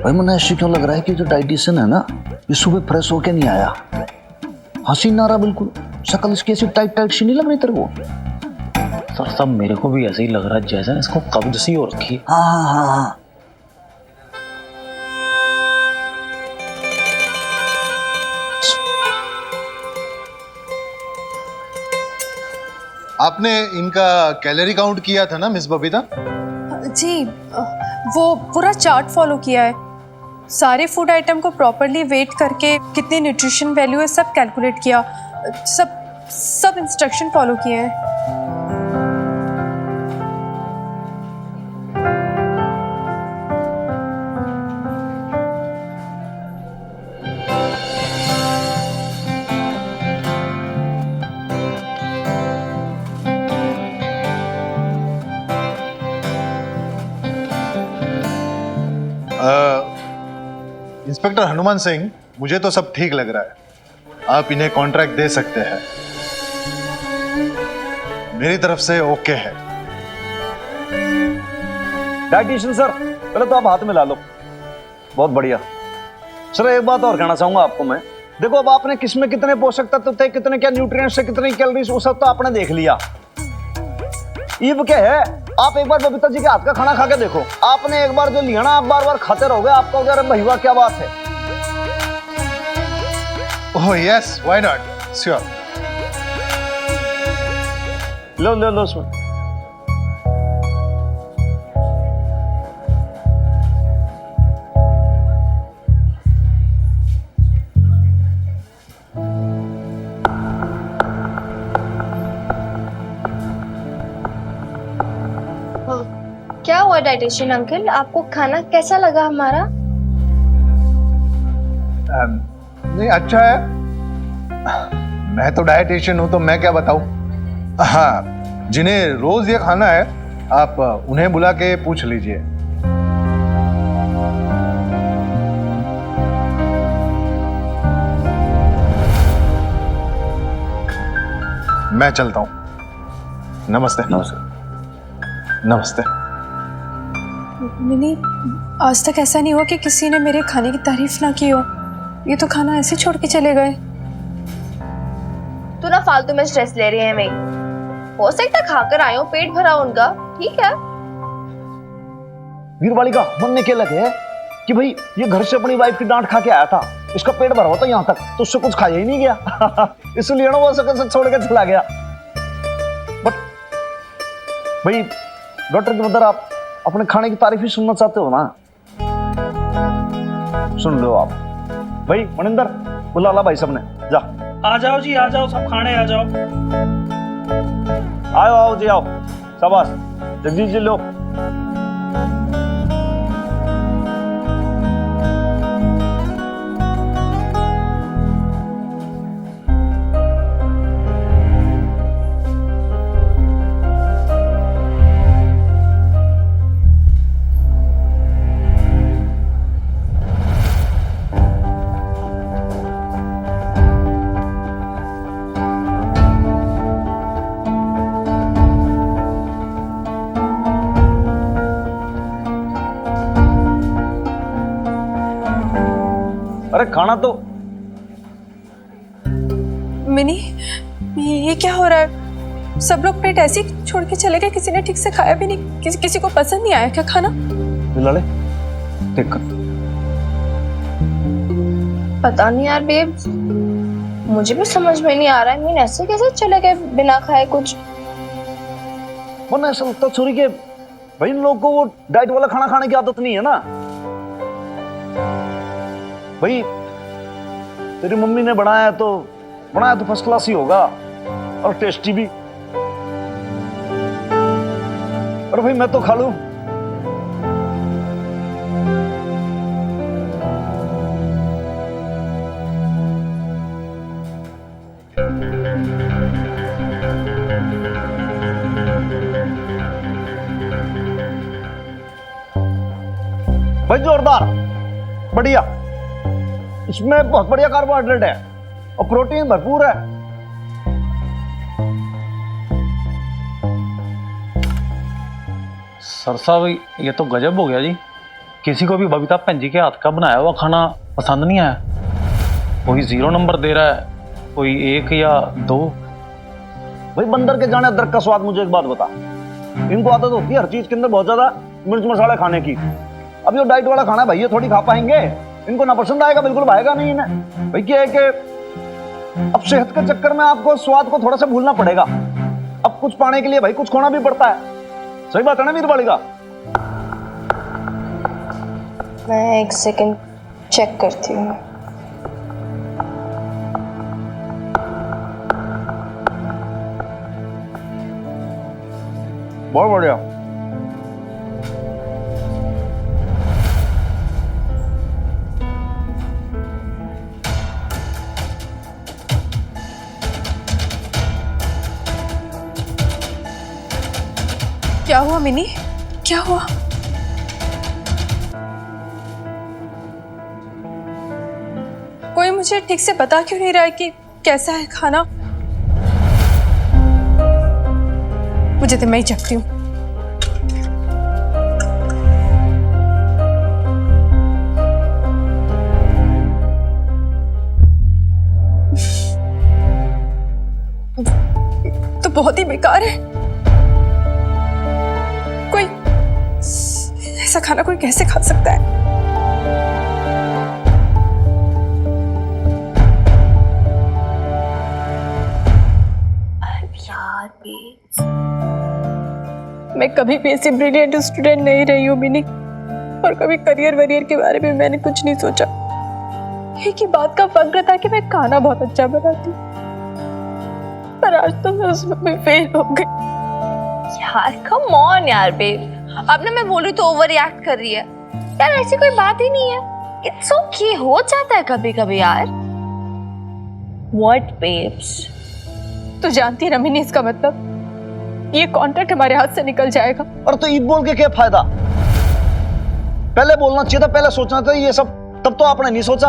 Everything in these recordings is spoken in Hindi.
भाई मुझे ऐसे क्यों लग रहा है कि जो डाइटिशियन है ना, ये सुबह फ्रेश होके नहीं आया। हंसी ना रहा बिल्कुल, शक्ल इसकी ऐसी टाइट टाइट सी नहीं लग रही तेरे को? सर सब मेरे को भी ऐसे ही लग रहा है जैसे इसको कब्ज सी हो रखी है। हाँ हाँ हाँ हाँ। आपने इनका कैलोरी काउंट किया था ना मिस बबीता? जी, वो पूरा चार्ट फॉलो किया है। सारे फूड आइटम को प्रॉपरली वेट करके कितनी न्यूट्रिशन वैल्यू है सब कैलकुलेट किया। सब इंस्ट्रक्शन फॉलो किए हैं। इंस्पेक्टर हनुमान सिंह, मुझे तो सब ठीक लग रहा है। आप इन्हें कॉन्ट्रैक्ट दे सकते हैं, मेरी तरफ से ओके है। डाइटिशियन सर, पहले तो आप हाथ में ला लो। बहुत बढ़िया सर। एक बात और कहना चाहूंगा आपको मैं। देखो, अब आपने किसमें कितने पोषक तत्व थे, कितने क्या न्यूट्रिएंट्स से, कितनी कैलोरीज, वो सब तो आपने देख लिया। ये क्या है, आप एक बार बबीता जी के हाथ का खाना खा के देखो। आपने एक बार जो लिया ना, आप बार बार खाते रहोगे। आपका उधर भैया क्या बात है। Oh yes, why not, sure. लो लो लो उसमें। क्या हुआ डाइटिशियन अंकल, आपको खाना कैसा लगा हमारा? नहीं, अच्छा है। मैं तो डाइटिशियन हूं तो मैं क्या बताऊं। हाँ, जिन्हें रोज ये खाना है आप उन्हें बुला के पूछ लीजिए। मैं चलता हूं। नमस्ते। नमस्ते। नमस्ते। मिनी, आज तक ऐसा नहीं हुआ कि किसी ने मेरे खाने की तारीफ ना की हो। ये तो खाना ऐसे छोड़ के चले गए। तू ना फालतू में स्ट्रेस ले रही है। मैं हो सकता है खाकर आए हो, पेट भरा उनका, ठीक है। वीरवाली का मन में क्या लगे कि भाई ये घर से अपनी वाइफ की डांट खा के आया था, इसका पेट भरा हुआ था यहाँ तक, तो उससे कुछ खाया ही नहीं गया। इसलिए ना वो सकल से छोड़ के चला गया। बट भाई डॉक्टर की मदर, आप अपने खाने की तारीफ ही सुनना चाहते हो ना? सुन लो आप। भाई मनिंदर, बुला ला भाई सबने, जा। आ जाओ जी, आ जाओ, सब खाने आ जाओ। आओ आओ जी, आओ। शाबाश जगदीश जी, लो। अरे खाना तो। मिनी, ये क्या हो रहा है? सब लोग प्लेट ऐसे ही छोड़ के चले गए, किसी ने ठीक से खाया भी नहीं। किसी को पसंद नहीं आया क्या खाना? बिलाले देख कर। पता नहीं यार बेब, मुझे भी समझ में नहीं आ रहा है। मीन ऐसे कैसे चले गए बिना खाए कुछ। वरना ऐसा लगता छोरी के भाई इन लोगों को वो डाइट वाला खाना खाने की आदत नहीं है ना। भाई तेरी मम्मी ने बनाया तो फर्स्ट क्लास ही होगा और टेस्टी भी। और भाई मैं तो खा लूं। भाई जोरदार, बढ़िया। इसमें बहुत बढ़िया कार्बोहाइड्रेट है और प्रोटीन भरपूर है। सर साहब, ये तो गजब हो गया जी। किसी को भी बबीता भैन जी के हाथ का बनाया हुआ खाना पसंद नहीं आया। कोई 0 नंबर दे रहा है, कोई 1 या 2। भाई बंदर के जाने अदरक का स्वाद। मुझे एक बात बता, इनको आदत होती है हर चीज के अंदर बहुत ज्यादा मिर्च मसाले खाने की। अब ये डाइट वाला खाना भाई ये थोड़ी खा पाएंगे, इनको ना पसंद आएगा, बिल्कुल भाएगा नहीं इन्हें। भाई क्या है कि अब सेहत के चक्कर में आपको स्वाद को थोड़ा सा भूलना पड़ेगा। अब कुछ पाने के लिए भाई कुछ खोना भी पड़ता है। सही बात है ना वीर बालिका? मैं 1 सेकंड चेक करती हूँ। बहुत बढ़िया। क्या हुआ मिनी, क्या हुआ? कोई मुझे ठीक से बता क्यों नहीं रहा है कि कैसा है खाना? मुझे तो मैं ही चखती हूँ। तो बहुत ही बेकार है। कोई ऐसा खाना कोई कैसे खा सकता है? यार मैं कभी भी ऐसी ब्रिलियंट स्टूडेंट नहीं रही हूँ मिनी, और कभी करियर वरियर के बारे में मैंने कुछ नहीं सोचा। एक ही बात का फक्र था कि मैं खाना बहुत अच्छा बनाती हूँ, पर आज तो मैं उसमें भी फेल हो गई। यार कम ऑन यार बेब, अब ना मैं बोल रही तो ओवर रिएक्ट कर रही है यार, ऐसी कोई बात ही नहीं है। इट्स ओके, हो जाता है कभी कभी यार। What babes? तो जानती है ना मिनी, इसका मतलब ये कॉन्ट्रैक्ट हमारे हाथ से निकल जाएगा। और तो ईद बोल के क्या फायदा? पहले बोलना चाहिए था, पहले सोचना था ये सब, तब तो आपने नहीं सोचा।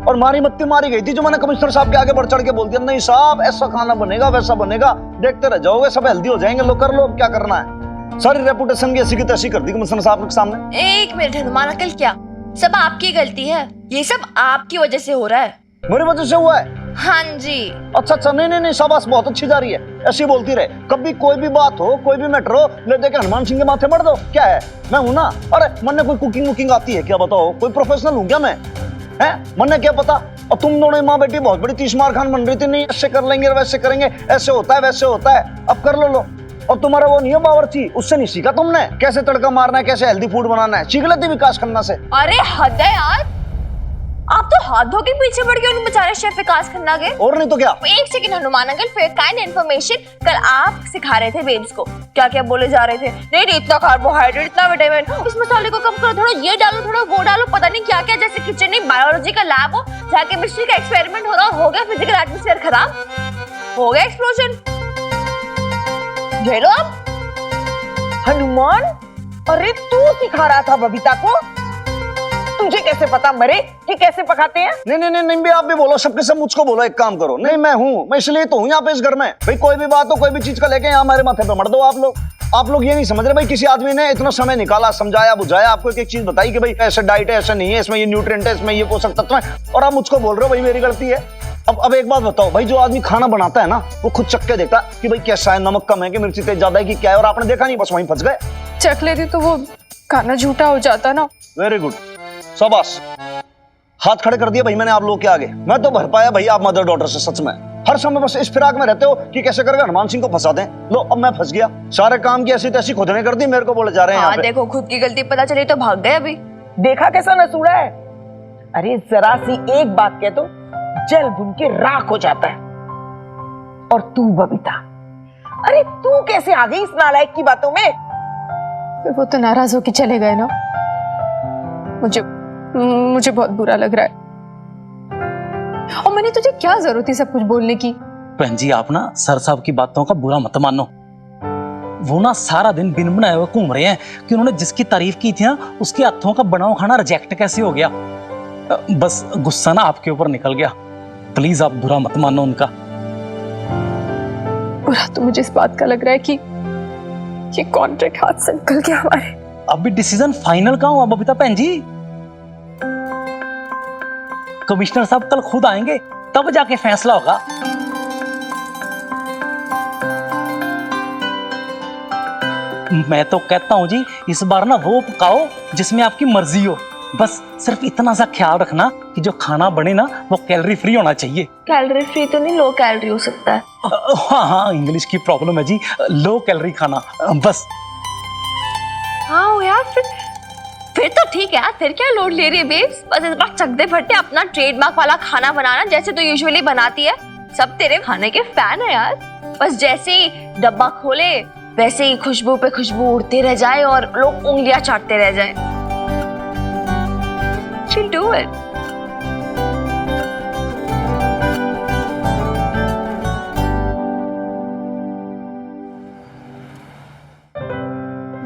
और मारी मत्ती मारी गई थी जो मैंने कमिश्नर साहब के आगे बढ़ चढ़ के बोल दिया, नहीं साहब ऐसा खाना बनेगा वैसा बनेगा, देखते रह जाओगे, सब हेल्दी हो जाएंगे। लो कर लो, क्या करना है। सारी रेपुटेशन की ऐसी की तैसी कर दी कमिश्नर साहब के सामने। 1 मिनट हनुमान अंकल, क्या सब आपकी गलती है? ये सब आपकी वजह से हो रहा है। मेरी वजह से हुआ है? हाँ जी। अच्छा अच्छा, नहीं नहीं नहीं, शाबाश, बहुत अच्छी जा रही है, ऐसी बोलती रहे। कभी कोई भी बात हो, कोई भी मैटर हो, ले दे के हनुमान सिंह के माथे मर दो। क्या है, मैं हूं ना। अरे मन ने कोई कुकिंग वुकिंग आती है क्या? बताओ, कोई प्रोफेशनल हूं क्या मैं? है मन ने क्या पता? और तुम दोनों माँ बेटी बहुत बड़ी 30 मार खान बन रही थी, नहीं ऐसे कर लेंगे वैसे करेंगे, ऐसे होता है वैसे होता है, अब कर लो। और तुम्हारा वो नहीं है बावर्ची, उससे नहीं सीखा तुमने कैसे तड़का मारना है, कैसे हेल्दी फूड बनाना है? सीख लेती विकास खन्ना से। अरे हद है यार, आप तो हाथ धो के पीछे पड़ गए उन बेचारे शेफ विकास खन्ना के। और नहीं तो क्या। 1 second Hanuman uncle, for kind information, कल आप सिखा रहे थे बेब्स को, क्या क्या बोले जा रहे थे। नहीं इतना कार्बोहाइड्रेट, इतना विटामिन, उस मसाले को कम करो, थोड़ा ये डालो, थोड़ा वो डालो, पता नहीं क्या क्या, जैसे किचन नहीं बायोलॉजी का लैब हो जहाँ केमिस्ट्री का एक्सपेरिमेंट हो रहा हो गया फिजिकल एटमॉस्फेयर खराब, हो गया एक्सप्लोजन। झेलो आप। हनुमान, अरे तू सिखा रहा था बबीता को? तुझे कैसे पता मरे कि कैसे पकाते हैं? नहीं नहीं नहीं भी आप भी बोलो, सबके सब मुझको बोलो। एक काम करो, नहीं मैं हूँ, मैं इसलिए तो हूँ यहाँ पे इस घर में। भाई कोई भी बात हो, कोई भी चीज का लेके यहाँ हमारे माथे पे मर दो आप लोग। आप लोग ये नहीं समझ रहे भाई, किसी आदमी ने इतना समय निकाला, समझाया बुझाया, आपको एक एक चीज बताई कि भाई ऐसे डाइट है, ऐसा नहीं है, इसमें ये न्यूट्रिएंट है, इसमें ये पोषक तत्व है, और आप मुझको बोल रहे हो भाई मेरी गलती है। अब एक बात बताओ भाई, जो आदमी खाना बनाता है ना, वो खुद चख के देखता है कि भाई कैसा है, नमक कम है कि मिर्ची तेज ज्यादा है कि क्या है, और आपने देखा नहीं, बस वहीं फंस गए। चख लेती तो वो खाना झूठा हो जाता ना। वेरी गुड, शाबाश, हाथ खड़े कर दिए भाई मैंने आप लोग के आगे। मैं तो भर पाया भाई आप मदर डॉटर से, सच में। हर समय बस इस फिराक में रहते हो कि कैसे करके हनुमान सिंह को फंसा दें। लो अब मैं फंस गया, सारे काम की ऐसी तैसी खुद ने कर दी, मेरे को बोले जा रहे हैं यहाँ पे। देखो खुद की गलती पता चली तो भाग गए अभी। देखा कैसा नसूड़ा है? अरे जरा सी एक बात कह तो जल भुन के राख हो जाता है। और तू बबीता, अरे तू कैसे आ गई इस नालायक की बातों में? वो तो नाराज होके चले गए ना, मुझे बहुत बुरा लग रहा है। और मैंने तुझे क्या जरूरत थी सब कुछ बोलने की? बहन जी आप ना सर साहब की बातों का बुरा मत मानो। वो ना सारा दिन बिन बनाए हुए घूम रहे हैं कि उन्होंने जिसकी तारीफ की थी ना, उसके हाथों का बना हुआ खाना रिजेक्ट कैसे हो गया। बस गुस्सा ना आपके ऊपर निकल गया। प्लीज आप बुरा मत मानो उनका। बुरा तो मुझे इस बात का लग रहा है कि ये कॉन्ट्रैक्ट हाथ से निकल गया हमारे। अभी डिसीजन फाइनल कहाँ हुआ बबीता बहन जी? कमिश्नर साहब कल खुद आएंगे, तब जाके फैसला होगा। मैं तो कहता हूं जी, इस बार ना वो पकाओ जिसमें आपकी मर्जी हो। बस सिर्फ इतना सा ख्याल रखना कि जो खाना बने ना वो कैलोरी फ्री होना चाहिए। कैलोरी फ्री तो नहीं, लो कैलोरी हो सकता है। हाँ हाँ, इंग्लिश की प्रॉब्लम है जी, लो कैलोरी खाना बस। हाँ यार, फिर तो ठीक है यार, फिर क्या लोड ले रही है बेब्स? बस इस बार चकदे फट्टे अपना ट्रेडमार्क वाला खाना बनाना जैसे तो यूजुअली बनाती है। सब तेरे खाने के फैन है यार। बस जैसे ही डब्बा खोले वैसे ही खुशबू पे खुशबू उड़ते रह जाए और लोग उंगलियां चाटते रह जाए। She'll do it.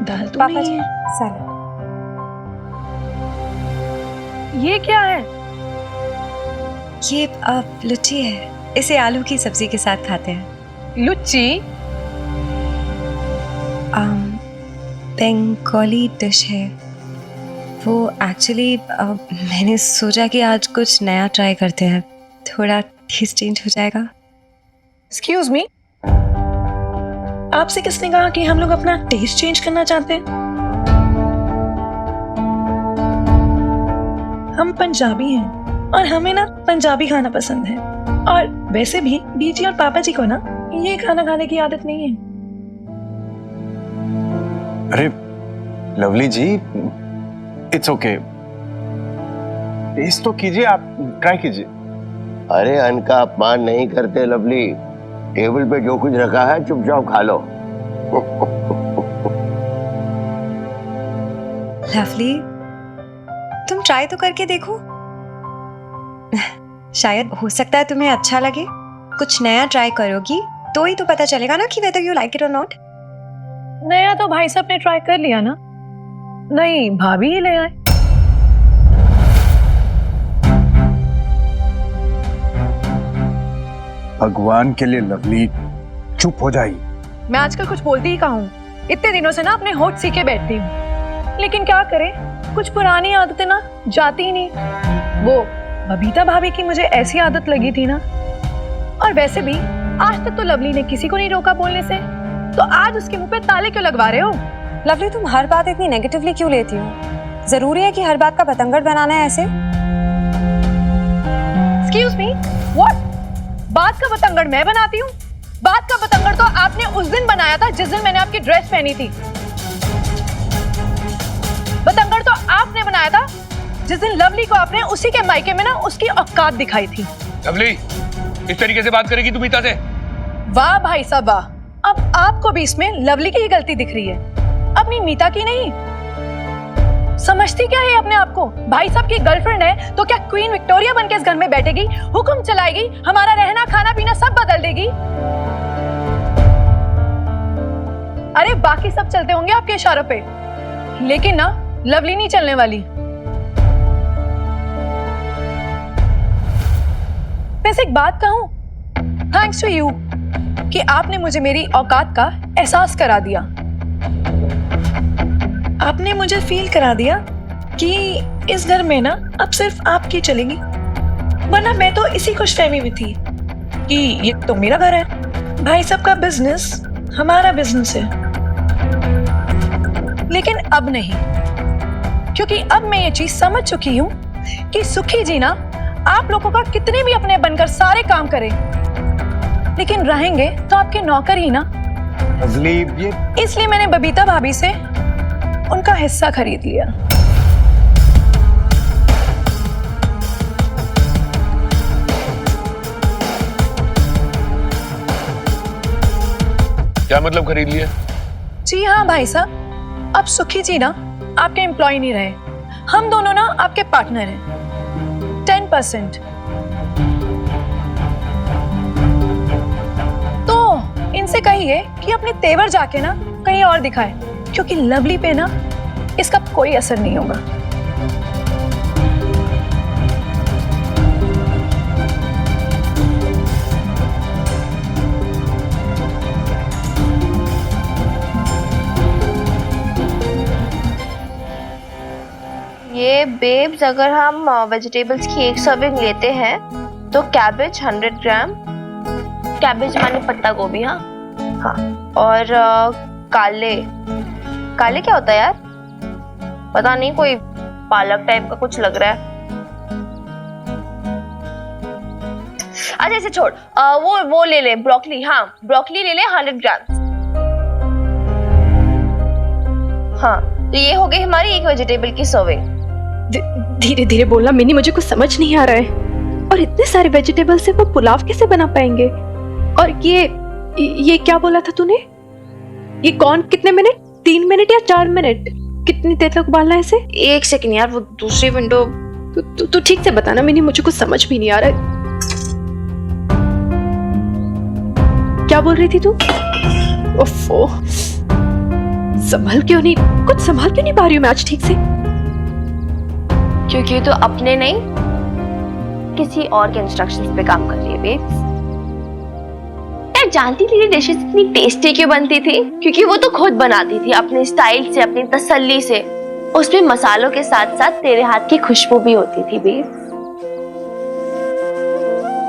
दाल तो पापा नहीं जी, है। सैलड। ये क्या है? ये लुच्ची है, इसे आलू की सब्जी के साथ खाते हैं। लुच्ची? बंगाली डिश है वो। एक्चुअली मैंने सोचा कि आज कुछ नया ट्राई करते हैं, थोड़ा टेस्ट चेंज हो जाएगा। एक्सक्यूज मी, आपसे किसने कहा कि हम लोग अपना टेस्ट चेंज करना चाहते हैं? हम पंजाबी हैं और हमें ना पंजाबी खाना पसंद है। और वैसे भी बीजी और पापा जी को ना ये खाना खाने की आदत नहीं है। अरे Lovely ji, it's okay, test तो कीजिए, आप ट्राई कीजिए। अरे अन्न का अपमान नहीं करते लवली, टेबल पे जो कुछ रखा है चुपचाप खा लो। लवली, तुम ट्राई तो करके देखो, शायद हो सकता है तुम्हें अच्छा लगे। कुछ नया ट्राई करोगी तो ही तो पता चलेगा ना कि वेदर यू लाइक इट और नॉट। नया तो भाई साहब ने ट्राई कर लिया ना, नहीं भाभी ही ले आए। भगवान के लिए लवली चुप हो जाइए। मैं आजकल कुछ बोलती ही कहाँ हूँ, इतने दिनों से ना अपने होठ सीखे बैठती हूँ, लेकिन क्या करें, कुछ पुरानी आदतें ना जाती ही नहीं। वो बबीता भाभी की मुझे ऐसी आदत लगी थी ना, और वैसे भी आज तक तो लवली ने किसी को नहीं रोका बोलने से, तो आज उसके मुंह पे ताले क्यों लगवा रहे हो? लवली, तुम हर बात इतनी नेगेटिवली क्यों लेती हो? जरूरी है कि हर बात का बतंगड़ बनाना है ऐसे? Excuse me, what? बात का बतंगड़ मैं बनाती हूँ? बात का बतंगड़ तो आपने उस दिन बनाया था जिस दिन मैंने आपकी ड्रेस पहनी थी। बतंगड़ तो आपने बनाया था जिस दिन लवली को आपने उसी के मायके में ना उसकी औकात दिखाई थी। लवली, इस तरीके से बात करेगी तू मीता से? वाह भाई साहब वाह, अब आपको भी इसमें लवली की ही गलती दिख रही है, अपनी मीता की नहीं। समझती क्या है अपने आप को? भाई साहब की गर्लफ्रेंड है तो क्या क्वीन विक्टोरिया बनके इस घर में बैठेगी, हुक्म चलाएगी, हमारा रहना खाना पीना सब बदल देगी? अरे बाकी सब चलते होंगे आपके इशारों पे, लेकिन ना लवली नहीं चलने वाली। वैसे एक बात कहूं, थैंक्स टू यू कि आपने मुझे मेरी औकात का एहसास करा दिया। आपने मुझे फील करा दिया कि इस घर में ना अब सिर्फ आपकी चलेगी, वरना मैं तो इसी खुशफहमी में थी कि ये तो मेरा घर है, भाई साहब का बिजनेस हमारा बिजनेस है। लेकिन अब नहीं, क्योंकि अब मैं ये चीज समझ चुकी हूँ कि सुखी जी ना आप लोगों का कितने भी अपने बनकर सारे काम करें, लेकिन रहेंगे तो आपके नौकर ही ना। इसलिए मैंने बबीता भाभी से उनका हिस्सा खरीद लिया। क्या मतलब खरीद लिया? जी हाँ भाई साहब, अब सुखी जी ना आपके एम्प्लॉय नहीं रहे, हम दोनों ना आपके पार्टनर हैं। 10%। तो इनसे कहिए कि अपने तेवर जाके ना कहीं और दिखाए, क्योंकि लवली पे ना इसका कोई असर नहीं होगा। बेब्स, अगर हम वेजिटेबल्स की एक सर्विंग लेते हैं तो कैबेज 100 ग्राम, कैबेज माने पत्ता गोभी, हाँ हाँ, और काले काले क्या होता है यार, पता नहीं, कोई पालक टाइप का कुछ लग रहा है। अच्छा इसे छोड़, वो ले ले ब्रोकली, हाँ ब्रोकली ले ले 100 ग्राम। हाँ तो ये हो गई हमारी एक वेजिटेबल की सर्विंग। धीरे धीरे बोलना मिनी, मुझे कुछ समझ नहीं आ रहा है। और इतने सारे वेजिटेबल से वो पुलाव कैसे बना पाएंगे? और ये क्या बोला था तूने? ये कौन कितने मिनट, 3 मिनट या 4 मिनट, कितनी देर तक उबालना है इसे? 1 सेकंड यार, वो दूसरी विंडो। तू ठीक से बताना मिनी, मुझे कुछ समझ भी नहीं आ रहा है। क्या बोल रही थी तू? ओफो, संभल क्यों नहीं पा रही हूँ मैं आज ठीक से? क्योंकि तो अपने नहीं, किसी और के इंस्ट्रक्शंस पे काम कर रही है बेब्स। यार जानती थी ये डिशेस इतनी टेस्टी क्यों बनती थी? क्योंकि वो तो खुद बनाती थी अपने स्टाइल से, अपनी तसल्ली से। उसमें मसालों के साथ साथ तेरे हाथ की खुशबू भी होती थी बेब्स।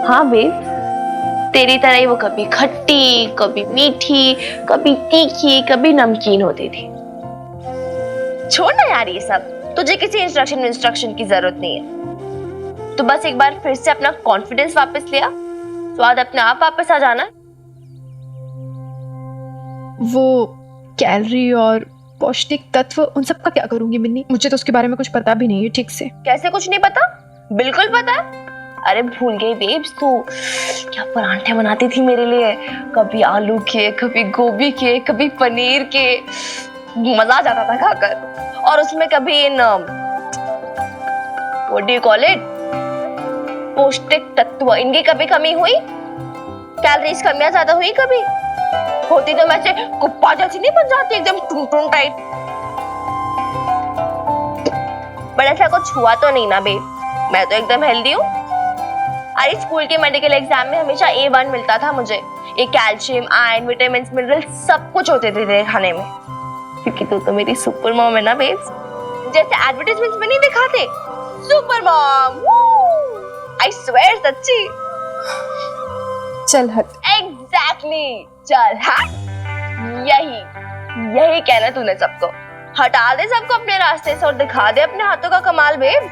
हाँ बेब्स, तेरी तरह ही वो कभी खट्टी, कभी मीठी, कभी तीखी, कभी नमकीन होती थी। छोड़ ना यार ये सब, तुझे किसी इंस्ट्रक्शन की जरूरत नहीं है। तो बस एक बार फिर से अपना कॉन्फिडेंस वापस लिया, स्वाद अपने आप वापस आ जाना। वो कैलोरी और पौष्टिक तत्व, उन सब का क्या करूंगी मिन्नी? मुझे तो उसके बारे में कुछ पता भी नहीं है ठीक से। कैसे कुछ नहीं पता? बिल्कुल पता है। अरे भूल गई बेब्स, तू क्या परांठे बनाती थी मेरे लिए, कभी आलू के, कभी गोभी के, कभी पनीर के। मजा आ जाता था खाकर। और उसमें कभी in what do you call it, पौष्टिक तत्व, इनकी कभी कमी हुई? कैलोरीज कमियां ज्यादा हुई कभी? होती तो मैं से कुप्पा जैसी नहीं बन जाती, एकदम टून टाइट। बट ऐसा कुछ हुआ तो नहीं ना बेब, मैं तो एकदम हेल्दी हूँ। अरे स्कूल के मेडिकल एग्जाम में हमेशा A1 मिलता था मुझे। ये कैल्शियम, आयरन, विटामिन, मिनरल सब कुछ होते थे तेरे खाने में। क्योंकि तू तो मेरी सुपर मॉम है ना बेब्स, जैसे एडवर्टाइजमेंट्स में नहीं दिखाते, सुपर मॉम, आई स्वेयर सच्ची। चल हट। एग्जैक्टली, चल हट। यही कहना तूने सबको। हटा दे सबको अपने रास्ते से और दिखा दे अपने हाथों का कमाल बेब।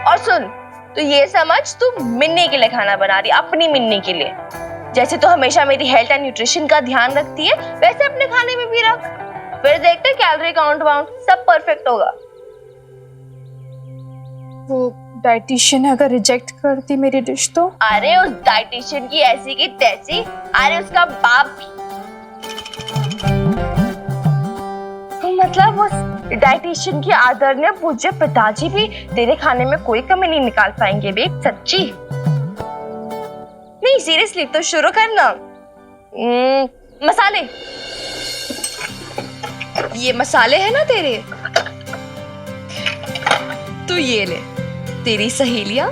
और सुन, तो ये समझ तू मिन्नी के लिए खाना बना रही, अपनी मिन्नी के लिए। जैसे तो हमेशा मेरी हेल्थ एंड न्यूट्रिशन का ध्यान रखती है, वैसे अपने खाने में भी रख। फिर देखते कैलोरी काउंट वाउंट सब परफेक्ट होगा। वो डाइटिशियन अगर रिजेक्ट करती मेरी डिश तो? अरे उस डाइटिशियन की ऐसी की तैसी, अरे उसका बाप भी, मतलब उस डाइटिशियन की आदरणीय पूज्य पिताजी भी तेरे खाने में कोई कमी नहीं निकाल पाएंगे बेब, सच्ची। नहीं सीरियसली, तो शुरू करना। मसाले, ये मसाले हैं ना तेरे, तू ये ले। तेरी सहेलियां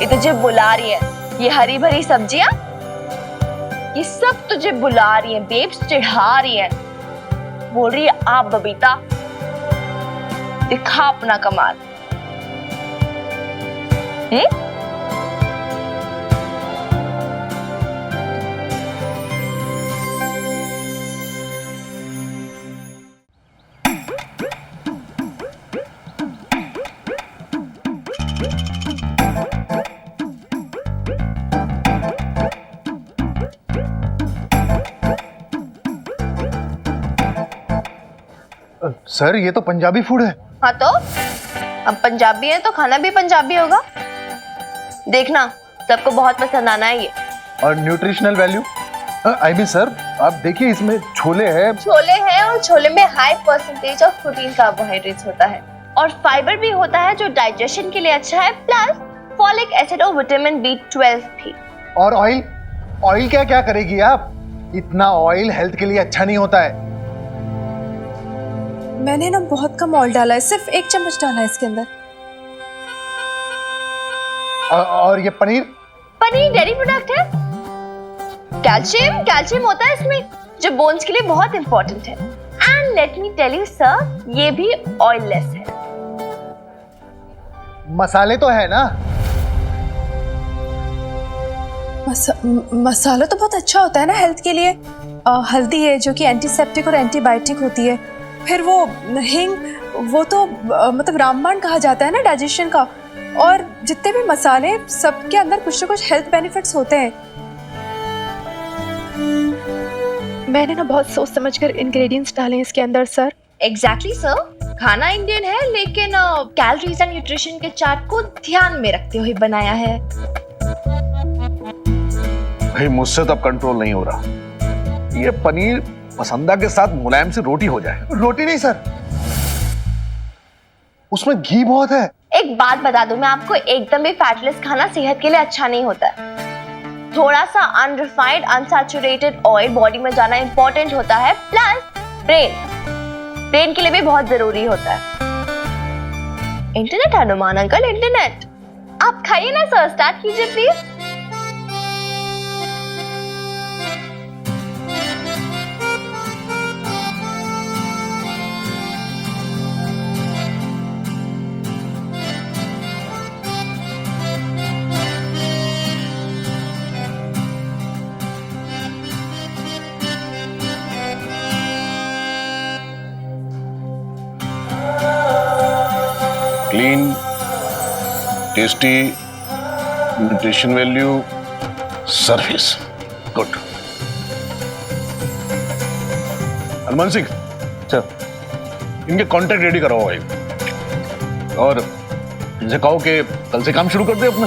ये तुझे बुला रही है, ये हरी भरी सब्जियां ये सब तुझे बुला रही है बेब्स, चिढ़ा रही है, बोल रही है आप बबीता दिखा अपना कमाल। सर ये तो पंजाबी फूड है। हाँ तो अब पंजाबी है तो खाना भी पंजाबी होगा। देखना सबको बहुत पसंद आना है ये। और nutritional value I mean sir आप देखिए इसमें छोले हैं। छोले हैं और छोले में high percentage of protein carbohydrates होता है और फाइबर भी होता है जो डाइजेशन के लिए अच्छा है, प्लस फॉलिक एसिड और विटामिन B12 भी। और ऑयल, ऑयल क्या क्या करेगी आप? इतना ऑयल हेल्थ के लिए अच्छा नहीं होता है। मैंने ना बहुत कम ऑयल डाला है, सिर्फ 1 चम्मच डाला है इसके अंदर। और ये पनीर? पनीर डेयरी प्रोडक्ट है। कैल्शियम होता है इसमें जो बोन्स के लिए बहुत इंपॉर्टेंट है। And and let me tell you sir, ये भी ऑयललेस है। मसाले तो है ना? मसाला तो बहुत अच्छा होता है ना हेल्थ के लिए। हल्दी है जो कि एंटीसेप्टिक और एंटीबायोटिक होती है। फिर वो हिंग, वो तो मतलब रामबाण कहा जाता है ना डाइजेशन का। और जितने भी मसाले, सबके अंदर कुछ ना कुछ हेल्थ बेनिफिट्स होते हैं। मैंने ना बहुत सोच समझकर इंग्रेडिएंट्स डाले हैं इसके अंदर सर। एग्जैक्टली सर, खाना इंडियन है लेकिन कैलोरीज एंड न्यूट्रिशन के चार्ट को ध्यान में रखते हुए बनाया है। भाई मुझसे तो अब कंट्रोल नहीं हो रहा। ये पनीर मसंदा के साथ मुलायम सी रोटी हो जाए। रोटी नहीं सर, उसमें घी बहुत है। एक बात बता दूं मैं आपको, एकदम भी फैटलेस खाना सेहत के लिए अच्छा नहीं होता है। थोड़ा सा अनरिफाइंड अनसैचुरेटेड ऑयल बॉडी में जाना इंपॉर्टेंट होता है। प्लस ब्रेन के लिए भी बहुत जरूरी होता है। Internet Hanuman uncle, internet. आप खाइए ना सर, स्टार्ट कीजिए please. Clean, tasty, nutrition value, service, good. Hanuman Singh, इनके कॉन्ट्रैक्ट रेडी कराओ भाई, और इनसे कहो कि कल से काम शुरू कर दे अपना।